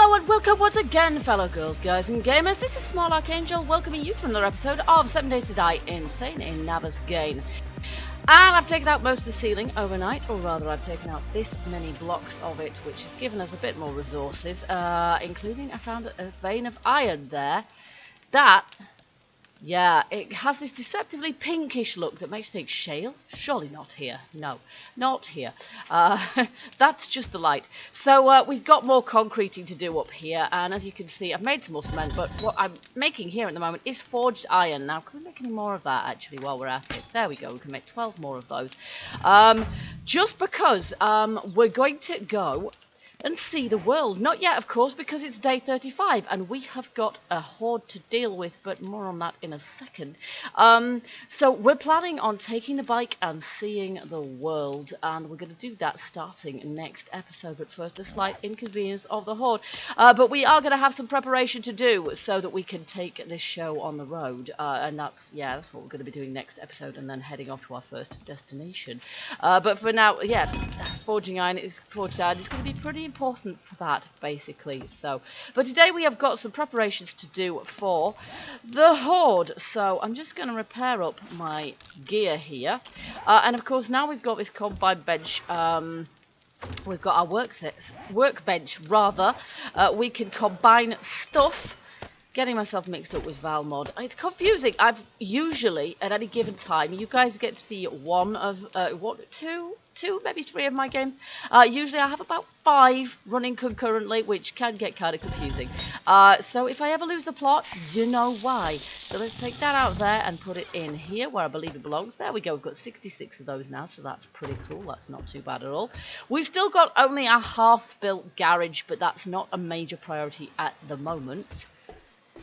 Hello and welcome once again, fellow girls, guys and gamers. This is Small Archangel welcoming you to another episode of 7 Days to Die Insane in Navezgane. And I've taken out most of the ceiling overnight, or rather I've taken out this many blocks of it, which has given us a bit more resources, including I found a vein of iron there. That, yeah, it has this deceptively pinkish look that makes you think, shale? Surely not here. No, not here. That's just the light. So we've got more concreting to do up here, and as you can see, I've made some more cement, but what I'm making here at the moment is forged iron. Now, can we make any more of that, actually, while we're at it? There we go, we can make 12 more of those. Just because we're going to go and see the world. Not yet, of course, because it's day 35 and we have got a horde to deal with, but more on that in a second. So we're planning on taking the bike and seeing the world, and we're going to do that starting next episode. But first, a slight inconvenience of the horde. But we are going to have some preparation to do so that we can take this show on the road, and that's what we're going to be doing next episode, and then heading off to our first destination. But for now, yeah, forging iron is going to be pretty important for that, basically. So, but today we have got some preparations to do for the horde. So I'm just going to repair up my gear here, and of course now we've got this combine bench. We've got our workbench rather. We can combine stuff. Getting myself mixed up with Valmod. It's confusing. I've usually, at any given time, you guys get to see one of, two, maybe three of my games. Usually I have about 5 running concurrently, which can get kind of confusing. So if I ever lose the plot, you know why. So let's take that out there and put it in here, where I believe it belongs. There we go. We've got 66 of those now, so that's pretty cool. That's not too bad at all. We've still got only a half-built garage, but that's not a major priority at the moment.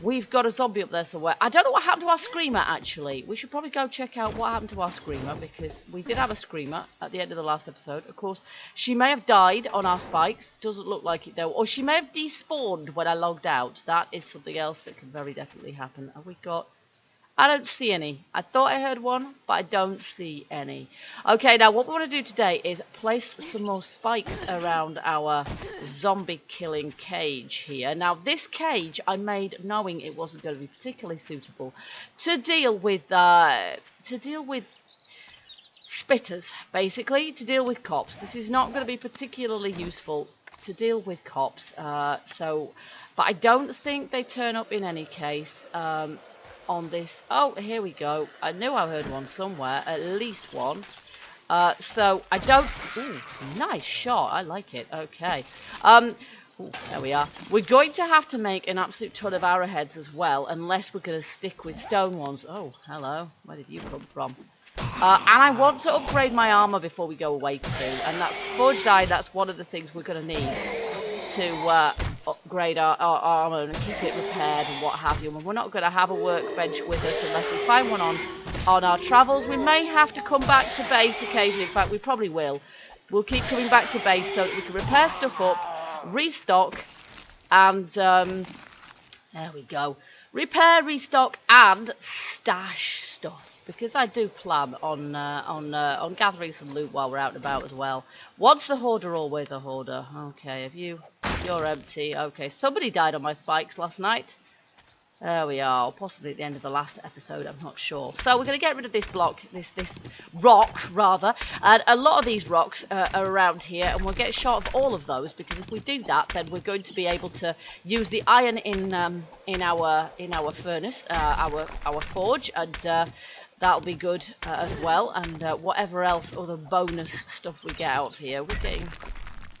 We've got a zombie up there somewhere. I don't know what happened to our screamer, actually. We should probably go check out what happened to our screamer, because we did have a screamer at the end of the last episode. Of course, she may have died on our spikes. Doesn't look like it, though. Or she may have despawned when I logged out. That is something else that can very definitely happen. Have we got... I don't see any. I thought I heard one, but I don't see any. Okay, now what we want to do today is place some more spikes around our zombie killing cage here. Now this cage I made knowing it wasn't going to be particularly suitable to deal with spitters, basically, to deal with cops. This is not going to be particularly useful to deal with cops. But I don't think they turn up in any case. On this. Oh, here we go. I knew I heard one somewhere, at least one. So I don't... Ooh, nice shot. I like it. Okay. Ooh, there we are. We're going to have to make an absolute ton of arrowheads as well, unless we're going to stick with stone ones. Oh, hello. Where did you come from? And I want to upgrade my armor before we go away too, and that's forged iron. That's one of the things we're going to need to upgrade our armor and keep it repaired and what have you. And we're not going to have a workbench with us unless we find one on our travels. We may have to come back to base occasionally. In fact, we probably will. We'll keep coming back to base so that we can repair stuff up, restock, and there we go. Repair, restock, and stash stuff. Because I do plan on gathering some loot while we're out and about as well. Once a hoarder, always a hoarder. Okay, you're empty. Okay, somebody died on my spikes last night. There we are, or possibly at the end of the last episode, I'm not sure. So we're going to get rid of this block, this rock, rather. And a lot of these rocks are around here, and we'll get shot of all of those, because if we do that, then we're going to be able to use the iron in our furnace, our forge, and that'll be good as well. And whatever else, other bonus stuff we get out of here. We're getting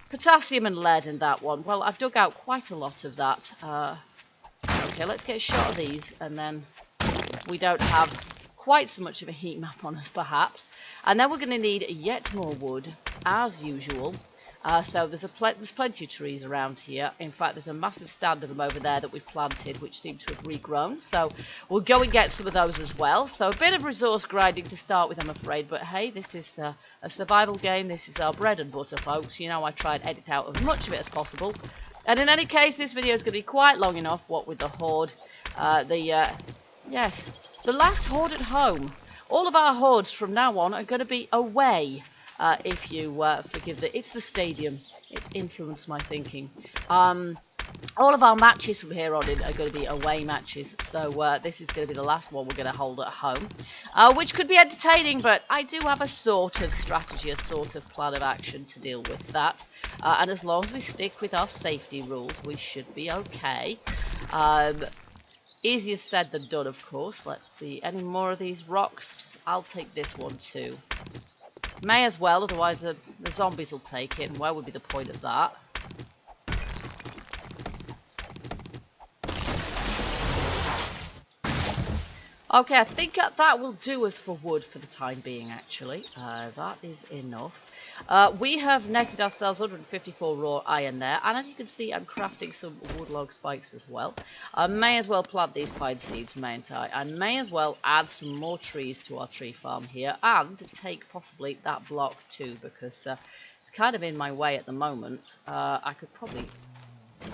potassium and lead in that one. Well, I've dug out quite a lot of that. Okay, let's get a shot of these, and then we don't have quite so much of a heat map on us, perhaps. And then we're going to need yet more wood, as usual. So there's plenty of trees around here. In fact, there's a massive stand of them over there that we've planted, which seem to have regrown. So we'll go and get some of those as well. So a bit of resource grinding to start with, I'm afraid. But hey, this is a survival game. This is our bread and butter, folks. You know, I try and edit out as much of it as possible. And in any case, this video is going to be quite long enough, what with the horde. Yes, the last horde at home. All of our hordes from now on are going to be away. If you forgive it's the stadium. It's influenced my thinking. All of our matches from here on in are going to be away matches, so this is going to be the last one we're going to hold at home, which could be entertaining, but I do have a sort of strategy, a sort of plan of action to deal with that, and as long as we stick with our safety rules, we should be okay. Easier said than done, of course. Let's see, any more of these rocks? I'll take this one too. May as well, otherwise the zombies will take it, and where would be the point of that? Okay, I think that will do us for wood for the time being, actually. That is enough. We have netted ourselves 154 raw iron there, and as you can see, I'm crafting some wood log spikes as well. I may as well plant these pine seeds, mayn't I? I may as well add some more trees to our tree farm here, and take possibly that block too, because it's kind of in my way at the moment. I could probably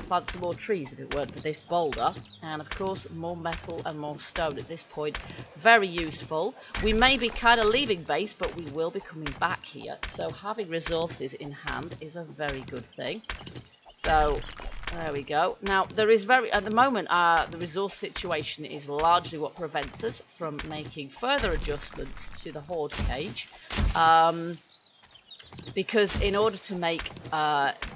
plant some more trees if it weren't for this boulder, and of course more metal and more stone at this point. Very useful. We may be kind of leaving base, but we will be coming back here, so having resources in hand is a very good thing. So there we go. Now there is at the moment the resource situation is largely what prevents us from making further adjustments to the horde cage. Because in order to make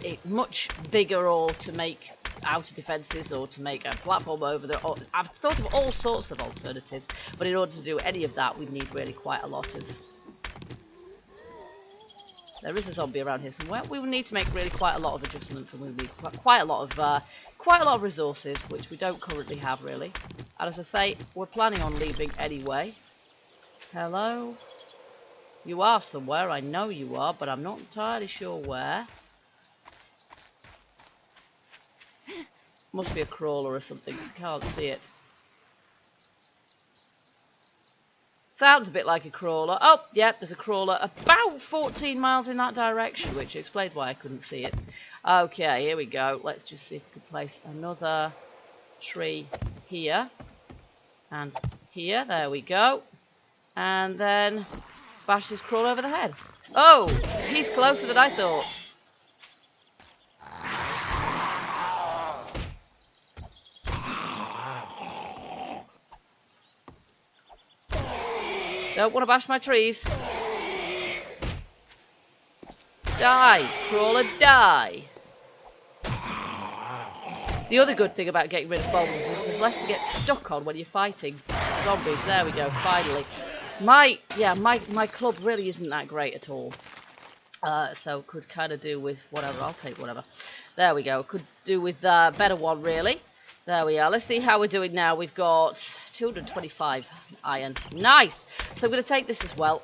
it much bigger, or to make outer defences, or to make a platform over there, I've thought of all sorts of alternatives, but in order to do any of that, we need really quite a lot of... There is a zombie around here somewhere. We will need to make really quite a lot of adjustments, and we need quite a lot of resources, which we don't currently have really. And as I say, we're planning on leaving anyway. Hello? You are somewhere, I know you are, but I'm not entirely sure where. Must be a crawler or something, because I can't see it. Sounds a bit like a crawler. Oh, yeah, there's a crawler about 14 miles in that direction, which explains why I couldn't see it. Okay, here we go. Let's just see if we can place another tree here. And here, there we go. And then... bash this crawl over the head. Oh, he's closer than I thought. Don't want to bash my trees. Die, crawler, die. The other good thing about getting rid of boulders is there's less to get stuck on when you're fighting zombies. There we go, finally. My club really isn't that great at all. So could kind of do with whatever. I'll take whatever. There we go. Could do with a better one, really. There we are. Let's see how we're doing now. We've got 225 iron. Nice. So I'm going to take this as well.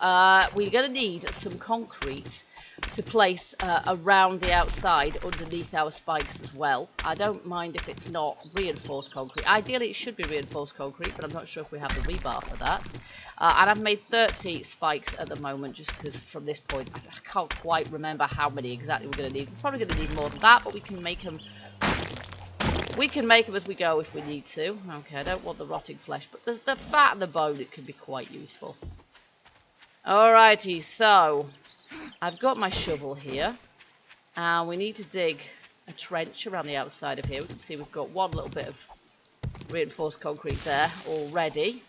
We're going to need some concrete to place around the outside underneath our spikes as well. I don't mind if it's not reinforced concrete. Ideally it should be reinforced concrete, but I'm not sure if we have the rebar for that. And I've made 30 spikes at the moment, just because from this point I can't quite remember how many exactly we're going to need. We're probably going to need more than that, but we can make them. We can make them as we go if we need to. Okay, I don't want the rotting flesh, but the fat and the bone, it can be quite useful. Alrighty, so I've got my shovel here, and we need to dig a trench around the outside of here. We can see we've got one little bit of reinforced concrete there already.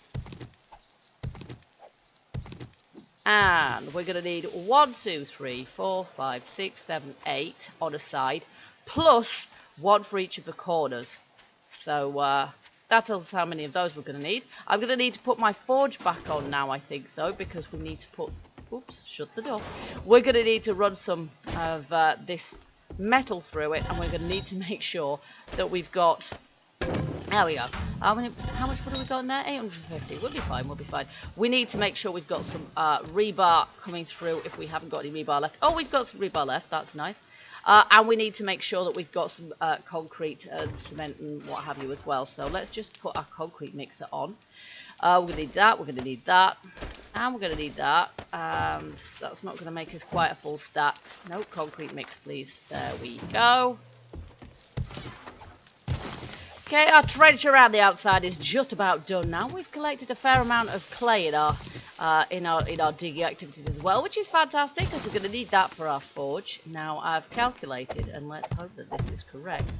And we're going to need 1, 2, 3, 4, 5, 6, 7, 8 on a side, plus one for each of the corners. So that tells us how many of those we're going to need. I'm going to need to put my forge back on now, I think, though, because we need to put... Oops, shut the door. We're going to need to run some of this metal through it, and we're going to need to make sure that we've got... There we go. How much wood have we got in there? 850. We'll be fine, we'll be fine. We need to make sure we've got some rebar coming through if we haven't got any rebar left. Oh, we've got some rebar left. That's nice. And we need to make sure that we've got some concrete and cement and what have you as well. So let's just put our concrete mixer on. We're going to need that, we're going to need that, and we're going to need that. And that's not going to make us quite a full stack. No, concrete mix, please. There we go. Okay, our trench around the outside is just about done now. We've collected a fair amount of clay in our in our digging activities as well, which is fantastic because we're going to need that for our forge. Now I've calculated, and let's hope that this is correct,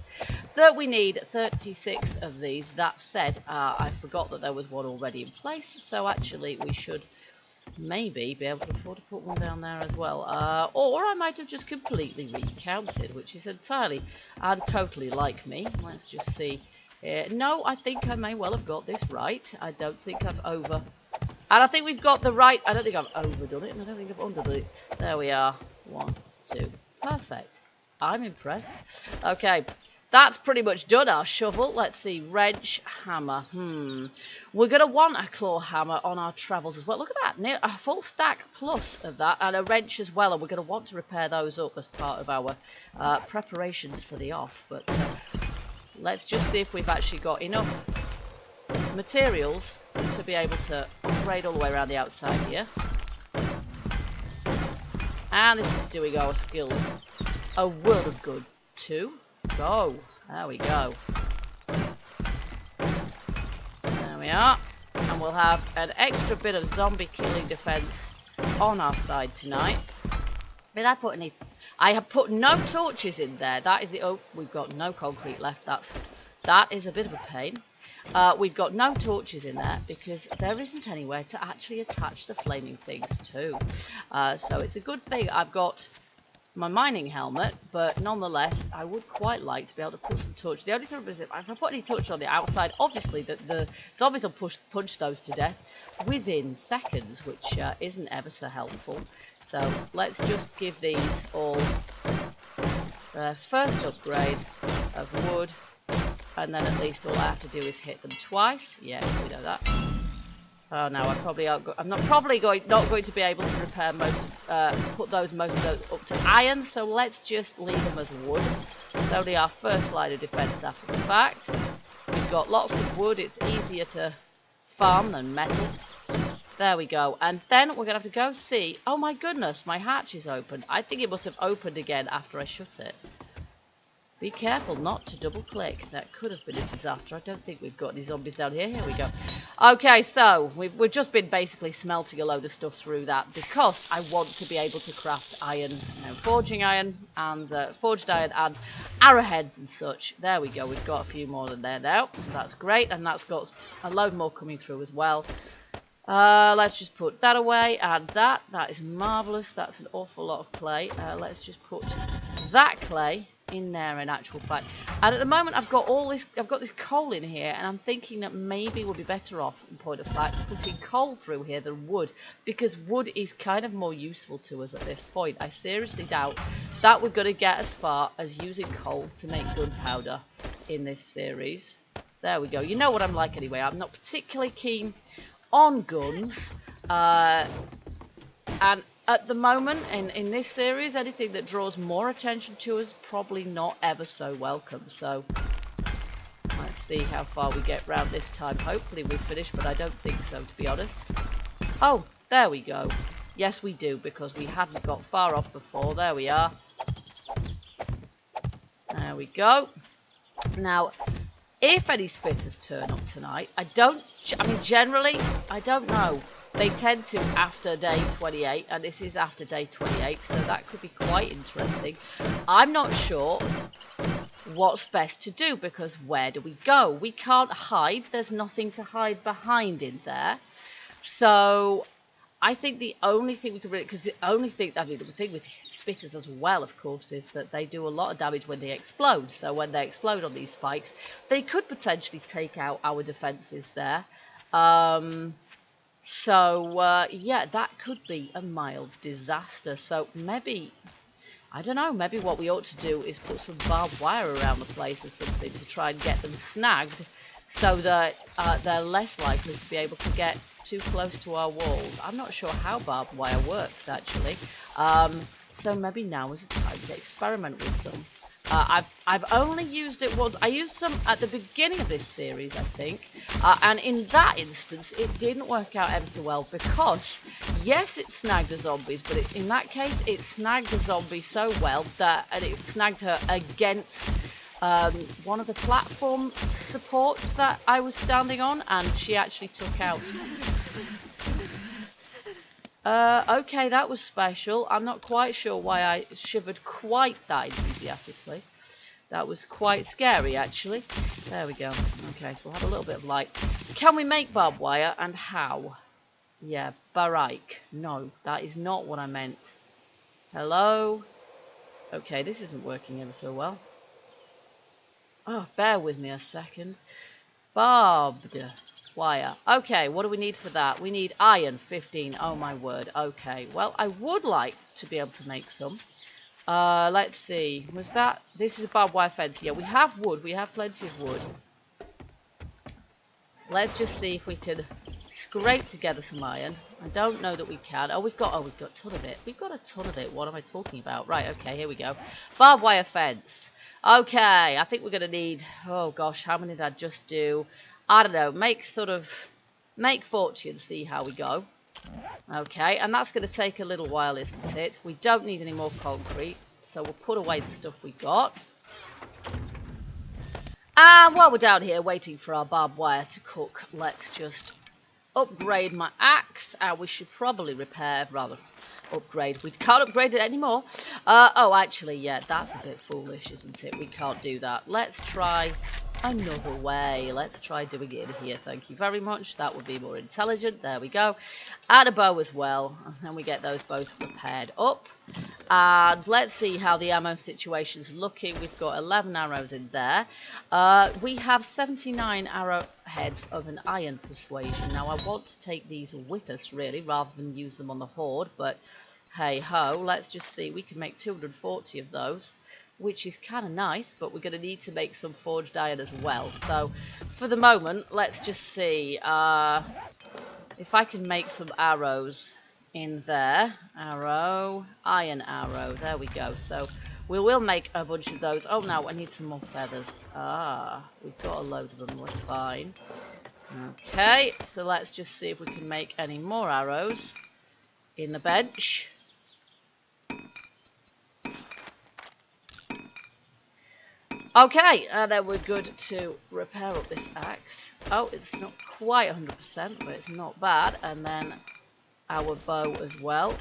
that we need 36 of these. That said, I forgot that there was one already in place, so actually we should maybe be able to afford to put one down there as well. Or I might have just completely recounted, which is entirely and totally like me. Let's just see. No, I think I may well have got this right. I don't think I've and I think we've got the right. I don't think I've overdone it, and I don't think I've underdone it. There we are. 1, 2. Perfect. I'm impressed. Okay. That's pretty much done, our shovel. Let's see. Wrench, hammer. We're going to want a claw hammer on our travels as well. Look at that. A full stack plus of that, and a wrench as well. And we're going to want to repair those up as part of our preparations for the off. But let's just see if we've actually got enough materials to be able to upgrade all the way around the outside here. And this is doing our skills a world of good too. Go. There we go. There we are. And we'll have an extra bit of zombie killing defense on our side tonight. Did I put any? I have put no torches in there. That is it. Oh, we've got no concrete left. That is a bit of a pain. We've got no torches in there because there isn't anywhere to actually attach the flaming things to. So it's a good thing I've got my mining helmet, but nonetheless, I would quite like to be able to put some torches. The only thing is, if I put any torches on the outside, obviously the zombies will punch those to death within seconds, which isn't ever so helpful. So let's just give these all their first upgrade of wood. And then at least all I have to do is hit them twice. Yes, we know that. Oh no, I'm not going to be able to repair most of those up to iron. So let's just leave them as wood. It's only our first line of defense after the fact. We've got lots of wood. It's easier to farm than metal. There we go. And then we're gonna have to go see. Oh my goodness, my hatch is open. I think it must have opened again after I shut it. Be careful not to double click. That could have been a disaster. I don't think we've got any zombies down here. Here we go. Okay, so we've just been basically smelting a load of stuff through that because I want to be able to craft iron, forging iron and forged iron and arrowheads and such. There we go. We've got a few more than there now, so that's great. And that's got a load more coming through as well. Let's just put that away and that is marvellous. That's an awful lot of clay. Let's just put that clay in there in actual fact. And at the moment I've got this coal in here, and I'm thinking that maybe we'll be better off, in point of fact, putting coal through here than wood, because wood is kind of more useful to us at this point. I seriously doubt that we're going to get as far as using coal to make gunpowder in this series. There we go. You know what I'm like anyway. I'm not particularly keen on guns, and at the moment, in this series, anything that draws more attention to us, probably not ever so welcome. So, let's see how far we get round this time. Hopefully we finish, but I don't think so, to be honest. Oh, there we go. Yes, we do, because we hadn't got far off before. There we are. There we go. Now, if any spitters turn up tonight, generally, I don't know. They tend to after day 28, and this is after day 28, so that could be quite interesting. I'm not sure what's best to do, because where do we go? We can't hide. There's nothing to hide behind in there. So I think the only thing we could really, because the thing with spitters as well, of course, is that they do a lot of damage when they explode. So when they explode on these spikes, they could potentially take out our defenses there. Yeah, that could be a mild disaster. So maybe, I don't know, maybe what we ought to do is put some barbed wire around the place or something to try and get them snagged, so that they're less likely to be able to get too close to our walls. I'm not sure how barbed wire works, actually. So maybe now is the time to experiment with some. I've only used it once. I used some at the beginning of this series, I think, and in that instance it didn't work out ever so well, because yes, it snagged the zombies, but in that case it snagged the zombie so well that it snagged her against one of the platform supports that I was standing on, and she actually took out Okay, that was special. I'm not quite sure why I shivered quite that enthusiastically. That was quite scary, actually. There we go. Okay, so we'll have a little bit of light. Can we make barbed wire, and how? Yeah, barike. No, that is not what I meant. Hello? Okay, this isn't working ever so well. Oh, bear with me a second. Barbed wire. Okay, what do we need for that? We need iron, 15. Oh my word. Okay, well, I would like to be able to make some. Let's see. Was that... This is a barbed wire fence. Yeah, we have wood. We have plenty of wood. Let's just see if we can scrape together some iron. I don't know that we can. Oh, we've got a ton of it. We've got a ton of it. What am I talking about? Right, okay, here we go. Barbed wire fence. Okay, I think we're going to need... Oh, gosh, how many did I just do? I don't know. Make 40 and see how we go. Okay, and that's going to take a little while, isn't it? We don't need any more concrete, so we'll put away the stuff we got. And while we're down here waiting for our barbed wire to cook, let's just upgrade my axe, and we should probably upgrade. We can't upgrade it anymore. Oh, actually, yeah, that's a bit foolish, isn't it? We can't do that. Let's try another way. Let's try doing it in here. Thank you very much. That would be more intelligent. There we go. And a bow as well. And then we get those both repaired up. And let's see how the ammo situation's looking. We've got 11 arrows in there. We have 79 arrowheads of an iron persuasion. Now, I want to take these with us, really, rather than use them on the horde. But, hey-ho, let's just see. We can make 240 of those, which is kind of nice, but we're going to need to make some forged iron as well. So, for the moment, let's just see if I can make some arrows in there. Arrow, iron arrow, there we go. So, we will make a bunch of those. Oh, no, I need some more feathers. We've got a load of them, we're fine. Okay, so let's just see if we can make any more arrows in the bench. Okay, then we're good to repair up this axe. Oh, it's not quite 100%, but it's not bad. And then our bow as well.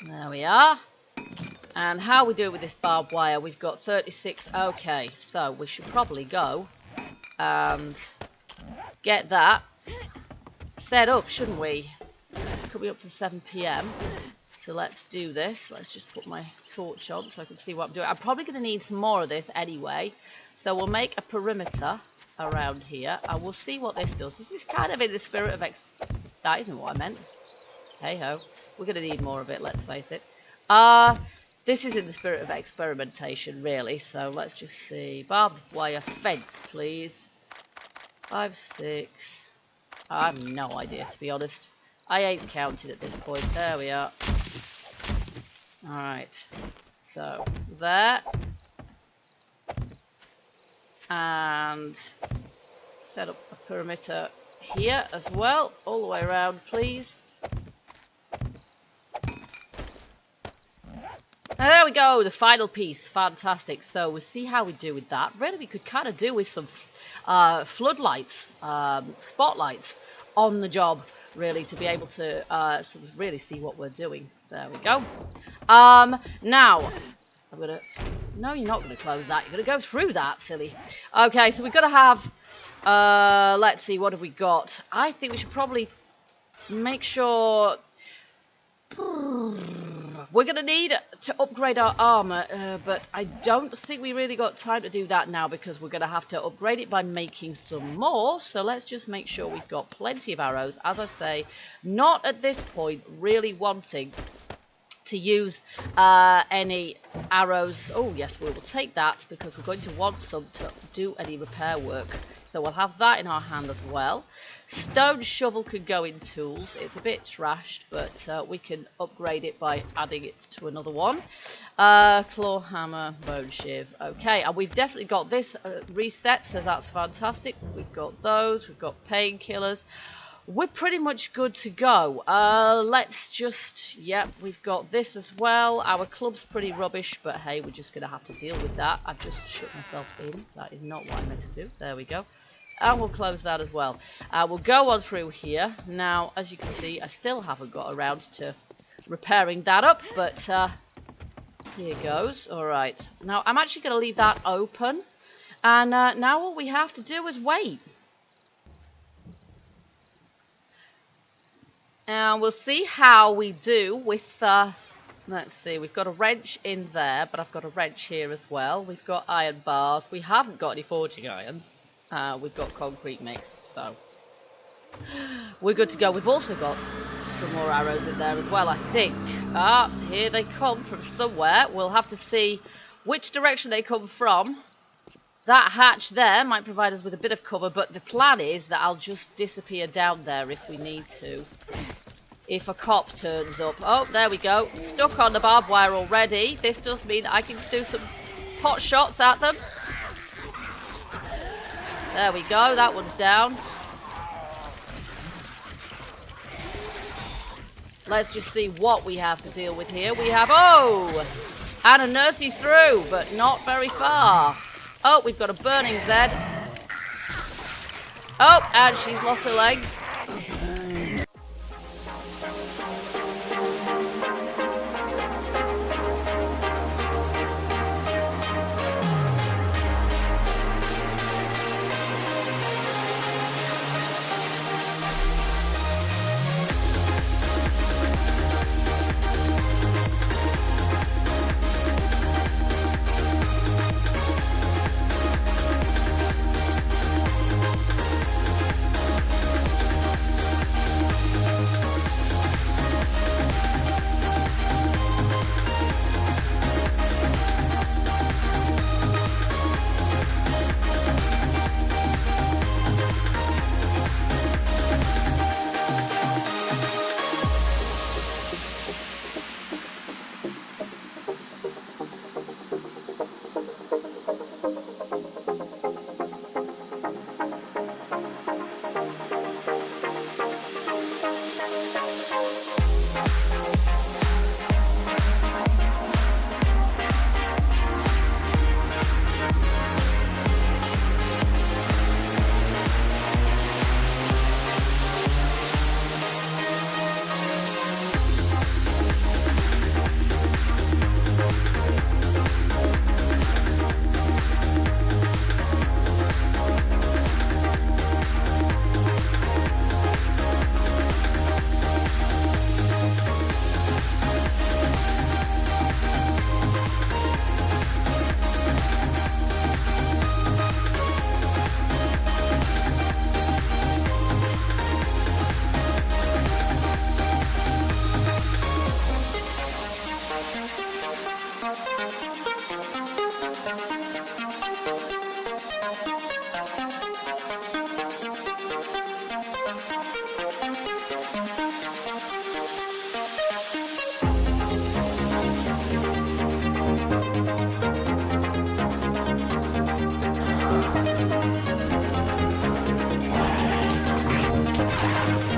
There we are. And how we do with this barbed wire, we've got 36. Okay, so we should probably go and get that set up, shouldn't we? Could be up to 7 PM. So let's do this. Let's just put my torch on so I can see what I'm doing. I'm probably going to need some more of this anyway. So we'll make a perimeter around here. And we'll see what this does. This is kind of in the spirit of... That isn't what I meant. Hey-ho. We're going to need more of it, let's face it. This is in the spirit of experimentation, really. So let's just see. Barbed wire fence, please. 5, 6... I have no idea, to be honest. I ain't counted at this point. There we are. Alright. So, there. And set up a perimeter here as well. All the way around, please. And there we go, the final piece. Fantastic. So, we'll see how we do with that. Really, we could kind of do with some floodlights, spotlights on the job, really, to be able to sort of really see what we're doing. There we go. Now, I'm going to... No, you're not going to close that. You're going to go through that, silly. Okay, so we've got to have... let's see, what have we got? I think we should probably make sure... We're going to need to upgrade our armor, but I don't think we really got time to do that now because we're going to have to upgrade it by making some more. So let's just make sure we've got plenty of arrows. As I say, not at this point really wanting to use any arrows. Oh, yes, we will take that because we're going to want some to do any repair work. So we'll have that in our hand as well. Stone shovel could go in tools. It's a bit trashed, but we can upgrade it by adding it to another one. Claw hammer, bone shiv. Okay, and we've definitely got this reset, so that's fantastic. We've got those. We've got painkillers. We're pretty much good to go. Let's just... Yep, we've got this as well. Our club's pretty rubbish, but hey, we're just going to have to deal with that. I've just shut myself in. That is not what I meant to do. There we go. And we'll close that as well. We'll go on through here. Now, as you can see, I still haven't got around to repairing that up, but here goes. Alright. Now, I'm actually going to leave that open. And now what we have to do is wait. And we'll see how we do with... let's see, we've got a wrench in there, but I've got a wrench here as well. We've got iron bars. We haven't got any forging iron. We've got concrete mix, so we're good to go. We've also got some more arrows in there as well, I think. Here they come from somewhere. We'll have to see which direction they come from. That hatch there might provide us with a bit of cover, but the plan is that I'll just disappear down there if we need to. If a cop turns up. Oh, there we go. Stuck on the barbed wire already. This does mean that I can do some pot shots at them. There we go. That one's down. Let's just see what we have to deal with here. We have... Oh! And a nurse's through, but not very far. Oh, we've got a burning Zed. Oh, and she's lost her legs.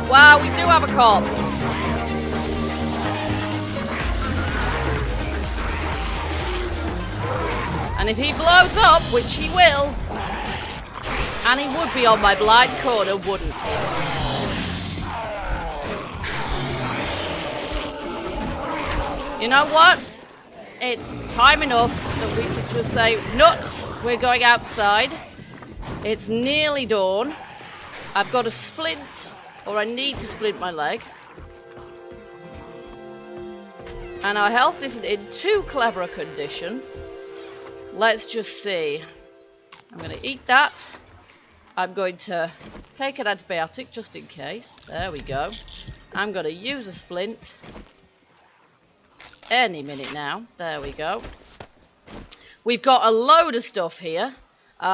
Wow, we do have a cop. And if he blows up, which he will, and he would be on my blind corner, wouldn't he? You know what? It's time enough that we could just say, nuts, we're going outside. It's nearly dawn. I've got a splint, or I need to splint my leg. And our health isn't in too clever a condition. Let's just see. I'm going to eat that. I'm going to take an antibiotic just in case. There we go. I'm going to use a splint. Any minute now. There we go. We've got a load of stuff here. So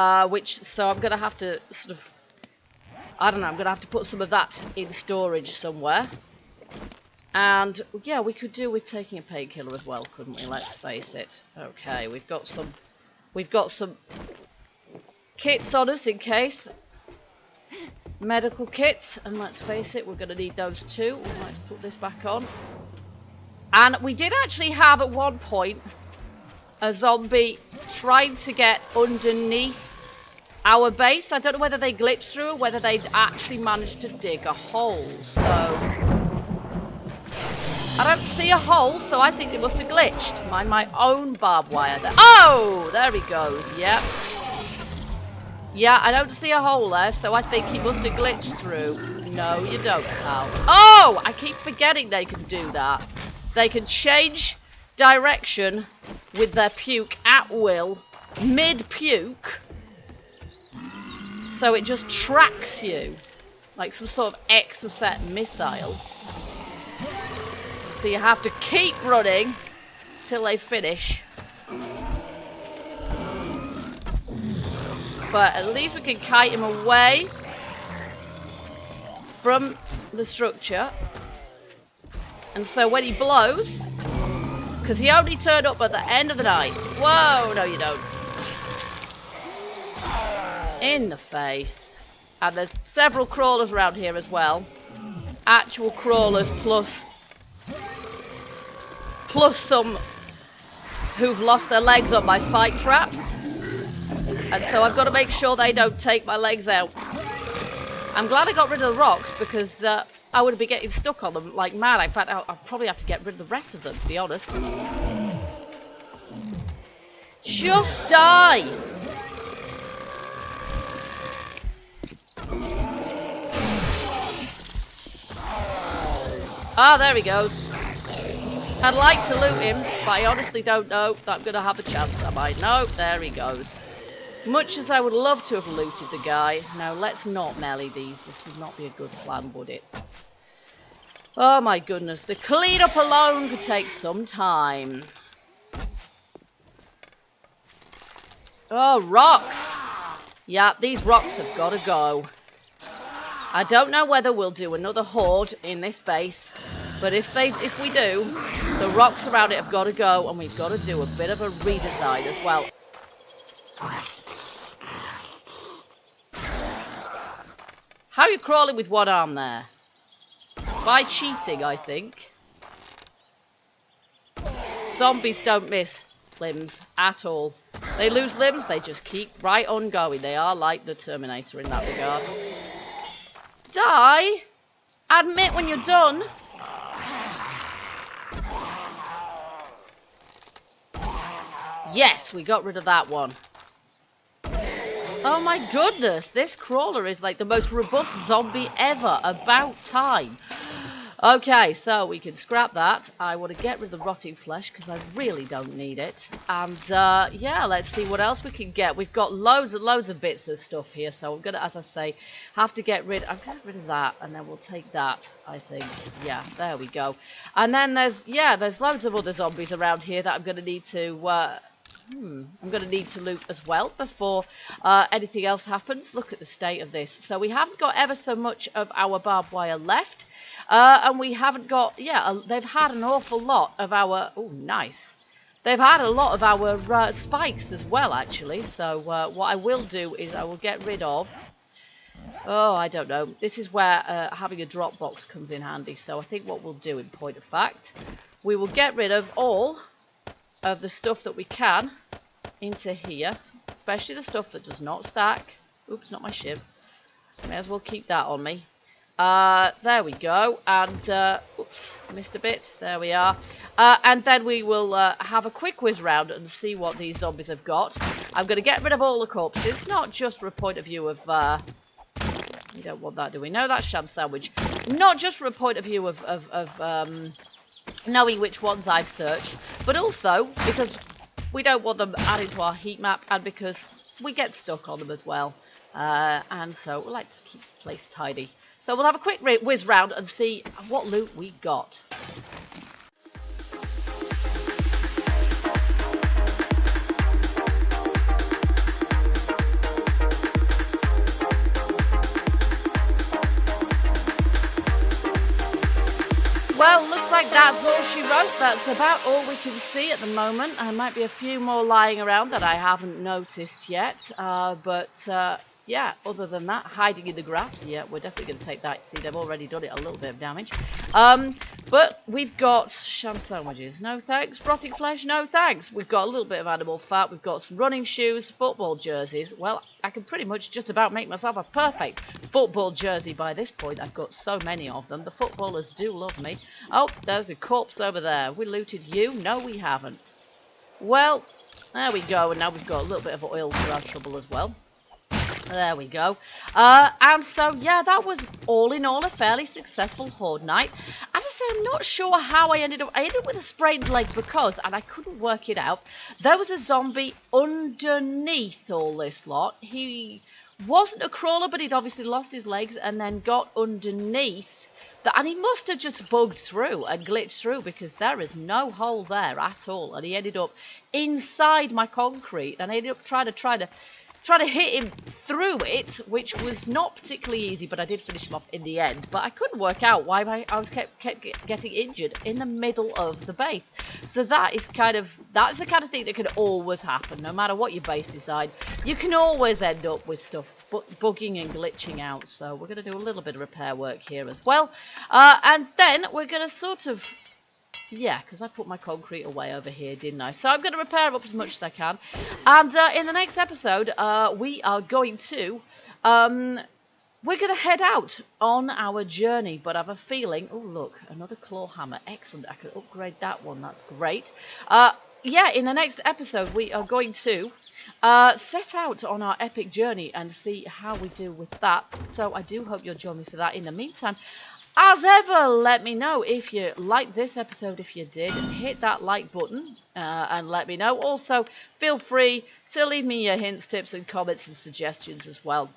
I'm going to have to sort of... I don't know, I'm going to have to put some of that in storage somewhere. And, yeah, we could do with taking a painkiller as well, couldn't we? Let's face it. Okay, we've got some kits on us in case. Medical kits, and let's face it, we're going to need those too. Let's put this back on. And we did actually have at one point a zombie trying to get underneath our base. I don't know whether they glitched through or whether they'd actually managed to dig a hole. So I don't see a hole, so I think it must have glitched. Mind my own barbed wire there. Oh, there he goes. Yep. Yeah, I don't see a hole there, so I think he must have glitched through. No, you don't, pal. Oh, I keep forgetting they can do that. They can change direction with their puke at will, mid-puke. So it just tracks you like some sort of Exocet missile. So you have to keep running till they finish. But at least we can kite him away from the structure. And so when he blows, because he only turned up at the end of the night. Whoa, no you don't. In the face. And there's several crawlers around here as well. Actual crawlers plus some who've lost their legs on my spike traps. And so I've got to make sure they don't take my legs out. I'm glad I got rid of the rocks because I would have been getting stuck on them like mad. In fact, I'll probably have to get rid of the rest of them, to be honest. Just die! Ah, there he goes. I'd like to loot him, but I honestly don't know that I'm going to have a chance, am I? No, there he goes. Much as I would love to have looted the guy. Now, let's not melee these. This would not be a good plan, would it? Oh my goodness. The cleanup alone could take some time. Oh, rocks! Yeah, these rocks have got to go. I don't know whether we'll do another horde in this base, but if we do, the rocks around it have got to go, and we've got to do a bit of a redesign as well. How are you crawling with one arm there? By cheating, I think. Zombies don't miss limbs at all. They lose limbs, they just keep right on going. They are like the Terminator in that regard. Die! Admit when you're done. Yes, we got rid of that one. Oh my goodness, this crawler is like the most robust zombie ever. About time. Okay, so we can scrap that. I want to get rid of the rotting flesh because I really don't need it. And yeah, let's see what else we can get. We've got loads and loads of bits of stuff here, so I'm gonna, as I say, have to get rid. I'm gonna get rid of that, and then we'll take that. I think. Yeah, there we go. And then there's loads of other zombies around here that I'm gonna need to. I'm going to need to loot as well before anything else happens. Look at the state of this. So we haven't got ever so much of our barbed wire left. And we haven't got, they've had an awful lot of our, oh, nice. They've had a lot of our spikes as well, actually. So what I will do is I will get rid of, oh, I don't know. This is where having a drop box comes in handy. So I think what we'll do, in point of fact, we will get rid of all of the stuff that we can into here, especially the stuff that does not stack. Oops, not my shiv. May as well keep that on me. There we go. And oops, missed a bit. There we are. And then we will have a quick whiz round and see what these zombies have got. I'm going to get rid of all the corpses, not just from a point of view of we don't want that, do we? No, that's sham sandwich. Not just from a point of view of knowing which ones I've searched, but also because we don't want them added to our heat map, and because we get stuck on them as well, and so we like to keep the place tidy. So we'll have a quick whiz round and see what loot we got. Well, looks like that's all she wrote. That's about all we can see at the moment. There might be a few more lying around that I haven't noticed yet. But yeah, other than that, hiding in the grass, yeah, we're definitely going to take that. See, they've already done it a little bit of damage. But we've got sham sandwiches, no thanks. Rotting flesh, no thanks. We've got a little bit of animal fat. We've got some running shoes, football jerseys. Well, I can pretty much just about make myself a perfect football jersey by this point. I've got so many of them. The footballers do love me. Oh, there's a corpse over there. We looted you? No, we haven't. Well, there we go. And now we've got a little bit of oil for our trouble as well. There we go. And so, yeah, that was all in all a fairly successful horde night. As I say, I'm not sure how I ended up with a sprained leg because, and I couldn't work it out, there was a zombie underneath all this lot. He wasn't a crawler, but he'd obviously lost his legs and then got underneath. And he must have just bugged through and glitched through because there is no hole there at all. And he ended up inside my concrete and I ended up trying to hit him through it, which was not particularly easy, but I did finish him off in the end. But I couldn't work out why I was kept getting injured in the middle of the base. So that's the kind of thing that can always happen, no matter what your base decide. You can always end up with stuff bugging and glitching out. So we're going to do a little bit of repair work here as well. And then we're going to sort of... Yeah, because I put my concrete away over here, didn't I? So I'm going to repair up as much as I can. And in the next episode, we are going to... we're going to head out on our journey. But I have a feeling... Oh, look, another claw hammer. Excellent. I can upgrade that one. That's great. Yeah, in the next episode, we are going to... set out on our epic journey and see how we do with that. So I do hope you'll join me for that. In the meantime... As ever, let me know if you liked this episode. If you did, hit that like button and let me know. Also, feel free to leave me your hints, tips, and comments and suggestions as well.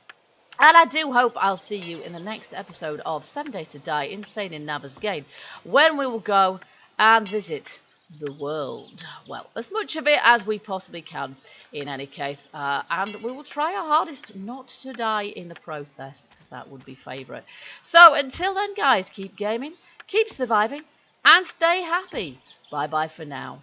And I do hope I'll see you in the next episode of 7 Days to Die Insane in Navezgane, when we will go and visit the world. Well, as much of it as we possibly can in any case, and we will try our hardest not to die in the process, because that would be favourite. So until then, guys, keep gaming, keep surviving, and stay happy. Bye bye for now.